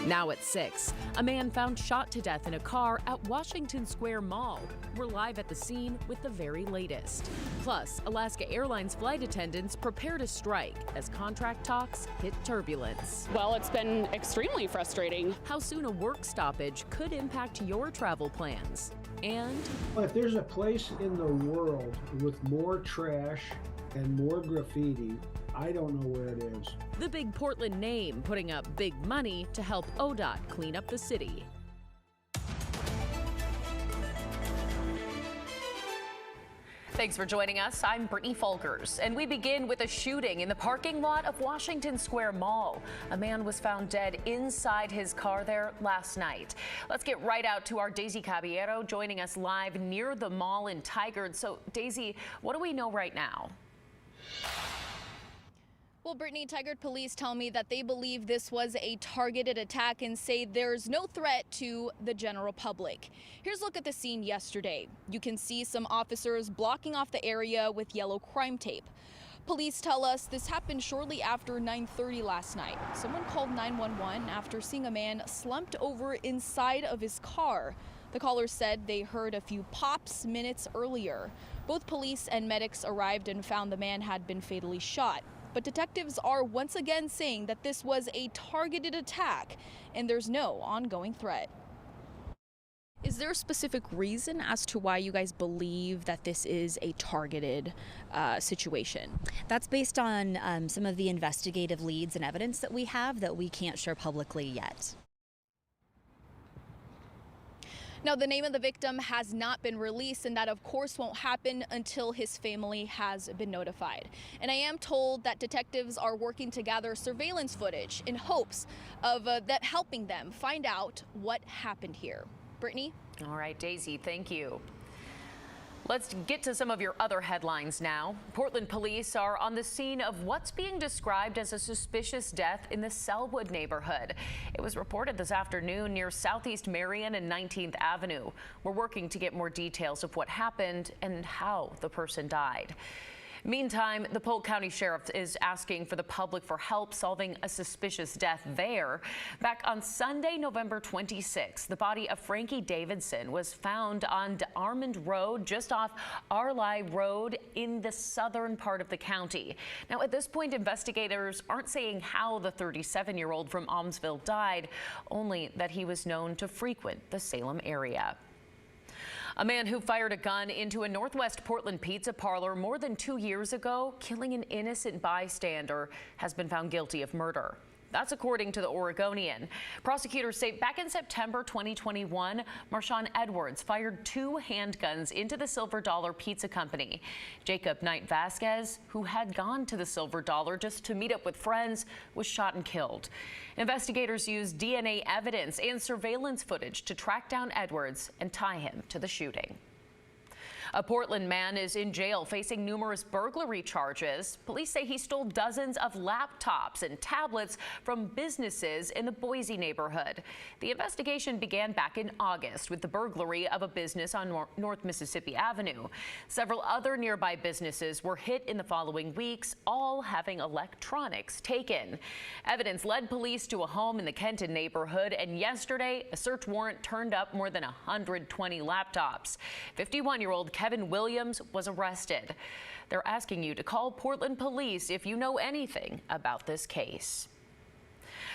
Now at 6, a man found shot to death in a car at Washington Square Mall. We're live at the scene with the very latest. Plus, Alaska Airlines flight attendants prepare to strike as contract talks hit turbulence. Well, it's been extremely frustrating. How soon a work stoppage could impact your travel plans. And if there's a place in the world with more trash and more graffiti, I don't know where it is. The big Portland name putting up big money to help ODOT clean up the city. Thanks for joining us. I'm Brittany Folkers, and we begin with a shooting in the parking lot of Washington Square Mall. A man was found dead inside his car there last night. Let's get right out to our Daisy Caballero joining us live near the mall in Tigard. So, Daisy, what do we know right now? Well, Brittany, Tigard police tell me that they believe this was a targeted attack and say there's no threat to the general public. Here's a look at the scene yesterday. You can see some officers blocking off the area with yellow crime tape. Police tell us this happened shortly after 9:30 last night. Someone called 911 after seeing a man slumped over inside of his car. The caller said they heard a few pops minutes earlier. Both police and medics arrived and found the man had been fatally shot. But detectives are once again saying that this was a targeted attack and there's no ongoing threat. Is there a specific reason as to why you guys believe that this is a targeted situation? That's based on some of the investigative leads and evidence that we have that we can't share publicly yet. Now, the name of the victim has not been released, and that, of course, won't happen until his family has been notified. And I am told that detectives are working to gather surveillance footage in hopes of that helping them find out what happened here. Brittany? All right, Daisy, thank you. Let's get to some of your other headlines now. Portland police are on the scene of what's being described as a suspicious death in the Selwood neighborhood. It was reported this afternoon near Southeast Marion and 19th Avenue. We're working to get more details of what happened and how the person died. Meantime, the Polk County Sheriff is asking for the public for help solving a suspicious death there. Back on Sunday, November 26th, the body of Frankie Davidson was found on Armand Road, just off Arlye Road in the southern part of the county. Now, at this point, investigators aren't saying how the 37-year-old from Almsville died, only that he was known to frequent the Salem area. A man who fired a gun into a Northwest Portland pizza parlor more than 2 years ago, killing an innocent bystander, has been found guilty of murder. That's according to the Oregonian. Prosecutors say back in September 2021, Marshawn Edwards fired 2 handguns into the Silver Dollar Pizza Company. Jacob Knight Vasquez, who had gone to the Silver Dollar just to meet up with friends, was shot and killed. Investigators used DNA evidence and surveillance footage to track down Edwards and tie him to the shooting. A Portland man is in jail facing numerous burglary charges. Police say he stole dozens of laptops and tablets from businesses in the Boise neighborhood. The investigation began back in August with the burglary of a business on North Mississippi Avenue. Several other nearby businesses were hit in the following weeks, all having electronics taken. Evidence led police to a home in the Kenton neighborhood, and yesterday a search warrant turned up more than 120 laptops. 51-year-old Kevin Williams was arrested. They're asking you to call Portland police if you know anything about this case.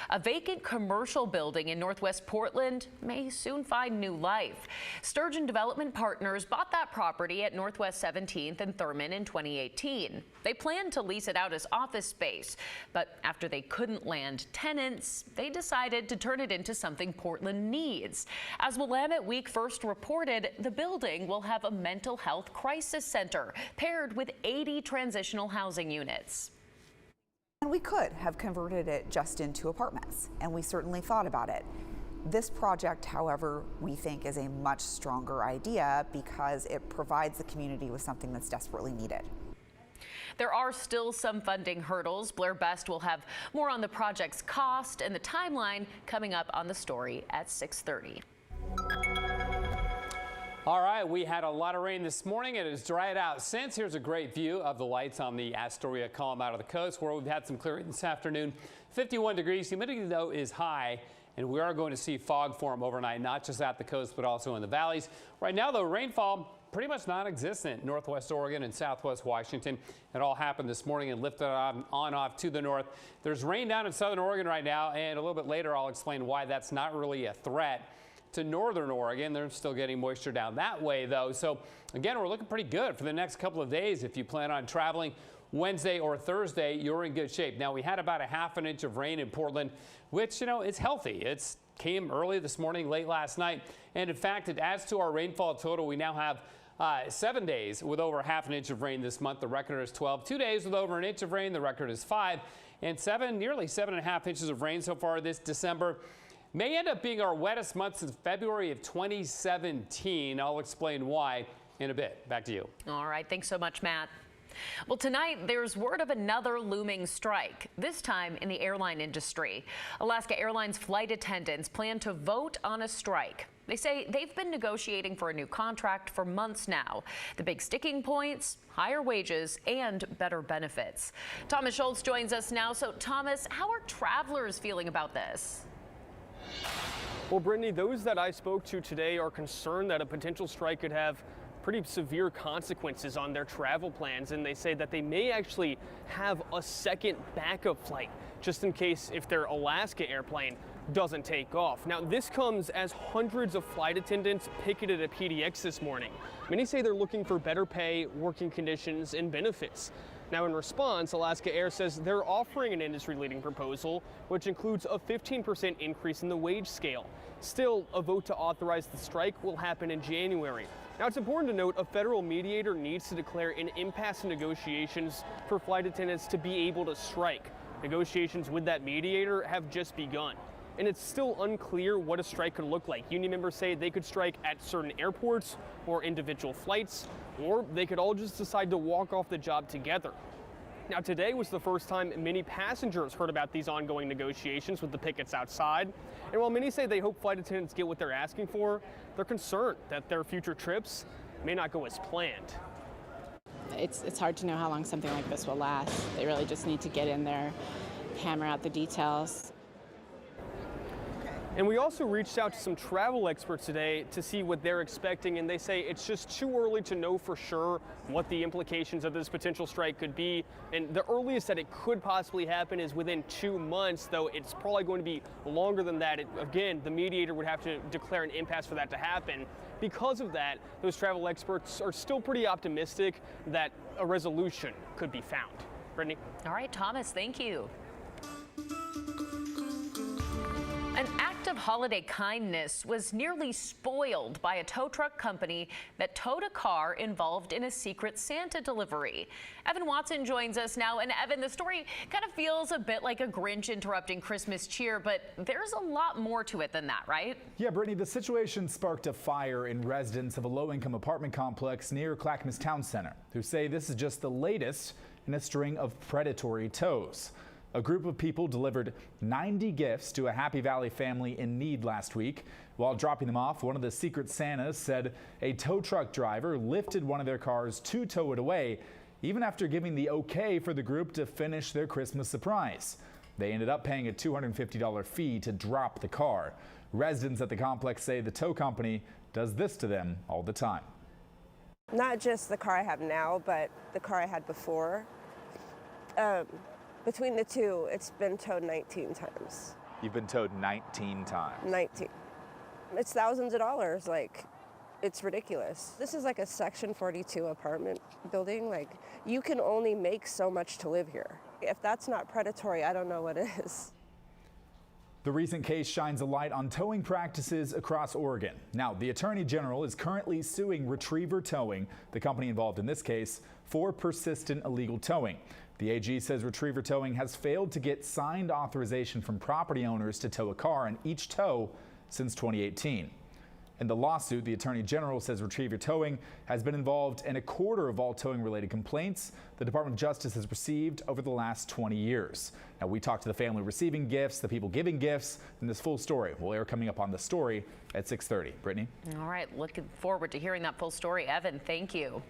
A vacant commercial building in Northwest Portland may soon find new life. Sturgeon Development Partners bought that property at Northwest 17th and Thurman in 2018. They planned to lease it out as office space, but after they couldn't land tenants, they decided to turn it into something Portland needs. As Willamette Week first reported, the building will have a mental health crisis center paired with 80 transitional housing units. And we could have converted it just into apartments, and we certainly thought about it. This project, however, we think is a much stronger idea because it provides the community with something that's desperately needed. There are still some funding hurdles. Blair Best will have more on the project's cost and the timeline coming up on the story at 6:30. All right, we had a lot of rain this morning. It has dried out since. Here's a great view of the lights on the Astoria column out of the coast where we've had some clearing this afternoon. 51 degrees. Humidity, though, is high and we are going to see fog form overnight, not just at the coast, but also in the valleys. Right now, though, rainfall pretty much non-existent. Northwest Oregon and Southwest Washington. It all happened this morning and lifted on off to the north. There's rain down in southern Oregon right now, and a little bit later I'll explain why that's not really a threat to northern Oregon. They're still getting moisture down that way, though. So again, we're looking pretty good for the next couple of days. If you plan on traveling Wednesday or Thursday, you're in good shape. Now, we had about a ½ an inch of rain in Portland, which, you know, is healthy. It came early this morning, late last night. And in fact, it adds to our rainfall total. We now have 7 days with over ½ an inch of rain this month. The record is 12. 2 days with over an inch of rain. The record is 5. And nearly 7.5 inches of rain so far this December. May end up being our wettest month since February of 2017. I'll explain why in a bit. Back to you. All right. Thanks so much, Matt. Well, tonight there's word of another looming strike, this time in the airline industry. Alaska Airlines flight attendants plan to vote on a strike. They say they've been negotiating for a new contract for months now. The big sticking points, higher wages and better benefits. Thomas Schultz joins us now. So, Thomas, how are travelers feeling about this? Well, Brittany, those that I spoke to today are concerned that a potential strike could have pretty severe consequences on their travel plans, and they say that they may actually have a second backup flight just in case if their Alaska airplane doesn't take off. Now, this comes as hundreds of flight attendants picketed at PDX this morning. Many say they're looking for better pay, working conditions, and benefits. Now, in response, Alaska Air says they're offering an industry-leading proposal, which includes a 15% increase in the wage scale. Still, a vote to authorize the strike will happen in January. Now, it's important to note a federal mediator needs to declare an impasse in negotiations for flight attendants to be able to strike. Negotiations with that mediator have just begun, and it's still unclear what a strike could look like. Union members say they could strike at certain airports or individual flights, or they could all just decide to walk off the job together. Now, today was the first time many passengers heard about these ongoing negotiations with the pickets outside. And while many say they hope flight attendants get what they're asking for, they're concerned that their future trips may not go as planned. It's hard to know how long something like this will last. They really just need to get in there, hammer out the details. And we also reached out to some travel experts today to see what they're expecting, and they say it's just too early to know for sure what the implications of this potential strike could be. And the earliest that it could possibly happen is within 2 months, though it's probably going to be longer than that. Again, the mediator would have to declare an impasse for that to happen. Because of that, those travel experts are still pretty optimistic that a resolution could be found. Brittany? All right, Thomas, thank you. An act of holiday kindness was nearly spoiled by a tow truck company that towed a car involved in a secret Santa delivery. Evan Watson joins us now. And Evan, the story kind of feels a bit like a Grinch interrupting Christmas cheer, but there's a lot more to it than that, right? Yeah, Brittany, the situation sparked a fire in residents of a low-income apartment complex near Clackamas Town Center, who say this is just the latest in a string of predatory tows. A group of people delivered 90 gifts to a Happy Valley family in need last week. While dropping them off, one of the Secret Santas said a tow truck driver lifted one of their cars to tow it away, even after giving the okay for the group to finish their Christmas surprise. They ended up paying a $250 fee to drop the car. Residents at the complex say the tow company does this to them all the time. Not just the car I have now, but the car I had before. Between the two, it's been towed 19 times. You've been towed 19 times. 19. It's thousands of dollars. Like, it's ridiculous. This is like a Section 42 apartment building. Like, you can only make so much to live here. If that's not predatory, I don't know what is. The recent case shines a light on towing practices across Oregon. Now, the Attorney General is currently suing Retriever Towing, the company involved in this case, for persistent illegal towing. The AG says Retriever Towing has failed to get signed authorization from property owners to tow a car in each tow since 2018. In the lawsuit, the Attorney General says Retriever Towing has been involved in 1/4 of all towing-related complaints the Department of Justice has received over the last 20 years. Now, we talked to the family receiving gifts, the people giving gifts, and this full story will air coming up on The Story at 6:30. Brittany? All right, looking forward to hearing that full story. Evan, thank you.